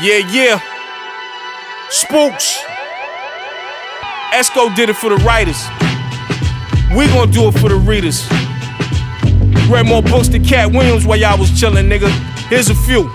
Yeah. Spookz. Esco did it for the writers. We gon' do it for the readers. Read more books than Cat Williams while y'all was chillin', nigga. Here's a few.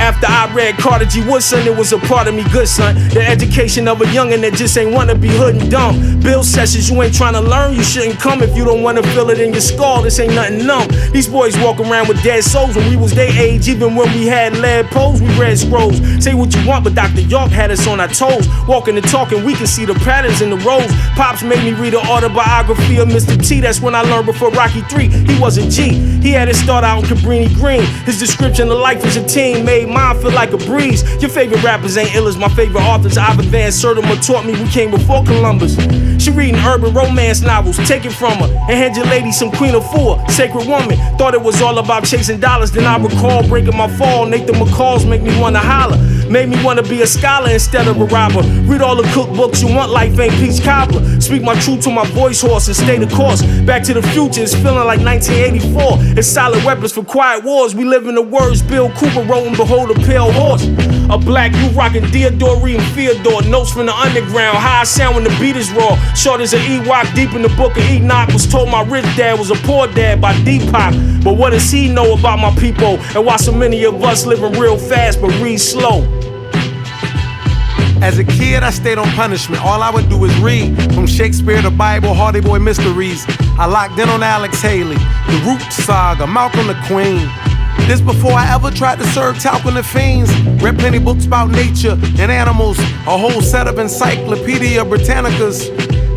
After I read Carter G. Woodson, it was a part of me good, son. The education of a youngin' that just ain't wanna be hood and dumb. Bill sessions, you ain't tryna learn, you shouldn't come if you don't wanna feel it in your skull. This ain't nothing numb. These boys walk around with dead souls when we was their age. Even when we had lead poles, we read scrolls. Say what you want, but Dr. York had us on our toes. Walking and talking, we can see the patterns in the roads. Pops made me read an autobiography of Mr. T. That's when I learned before Rocky 3, he was a G. He had it start out in Cabrini Green. His description of life as a teen made mine feel like a breeze. Your favorite rappers ain't ill as my favorite authors. Ivan Van Sertima taught me we came before Columbus. She reading urban romance novels, take it from her, and hand your lady some Queen of Four, sacred woman. Thought it was all about chasing dollars, then I recall breaking my fall. Nathan McCall's make me wanna holler. Made me wanna be a scholar instead of a robber. Read all the cookbooks you want, life ain't peach cobbler. Speak my truth to my voice horse and stay the course. Back to the future, it's feeling like 1984. It's solid weapons for quiet wars. We live in the words Bill Cooper wrote and behold a pale horse. A black you rockin' Theodore reading Theodore. Notes from the underground, how I sound when the beat is raw. Short as an Ewok deep in the book of Enoch. Was told my rich dad was a poor dad by Deepak. But what does he know about my people? And why so many of us living real fast but read slow? As a kid, I stayed on punishment. All I would do is read. From Shakespeare to Bible, Hardy Boy mysteries. I locked in on Alex Haley, the Roots Saga, Malcolm the Queen. This before I ever tried to serve talc on the fiends. Read plenty books about nature and animals. A whole set of Encyclopedia Britannicas.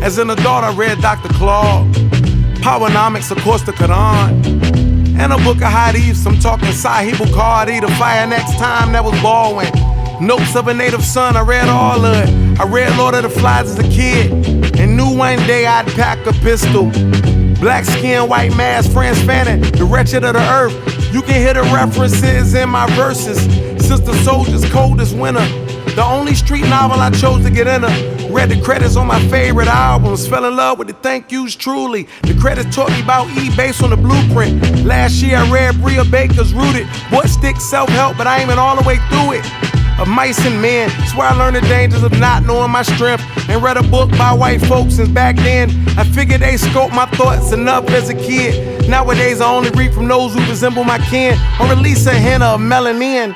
As an adult, I read Dr. Claude, Powernomics, of course, the Quran, and a book of Hadiths. I'm talking Sahih Bukhari, The Fire Next Time, that was Baldwin. Notes of a Native Son, I read all of it. I read Lord of the Flies as a kid, and knew one day I'd pack a pistol. Black skin, white mask, Frantz Fanon, the wretched of the earth. You can hear the references in my verses. Sister Soldier's Cold as Winter, the only street novel I chose to get into. Read the credits on my favorite albums. Fell in love with the thank yous truly. The credits taught me about E based on the blueprint. Last year I read Bria Baker's Rooted. Boy, stick self-help, but I ain't been all the way through it. Of mice and men, it's where I learned the dangers of not knowing my strength. And read a book by white folks since back then. I figured they scoped my thoughts enough as a kid. Nowadays I only read from those who resemble my kin, or release a hint of melanin.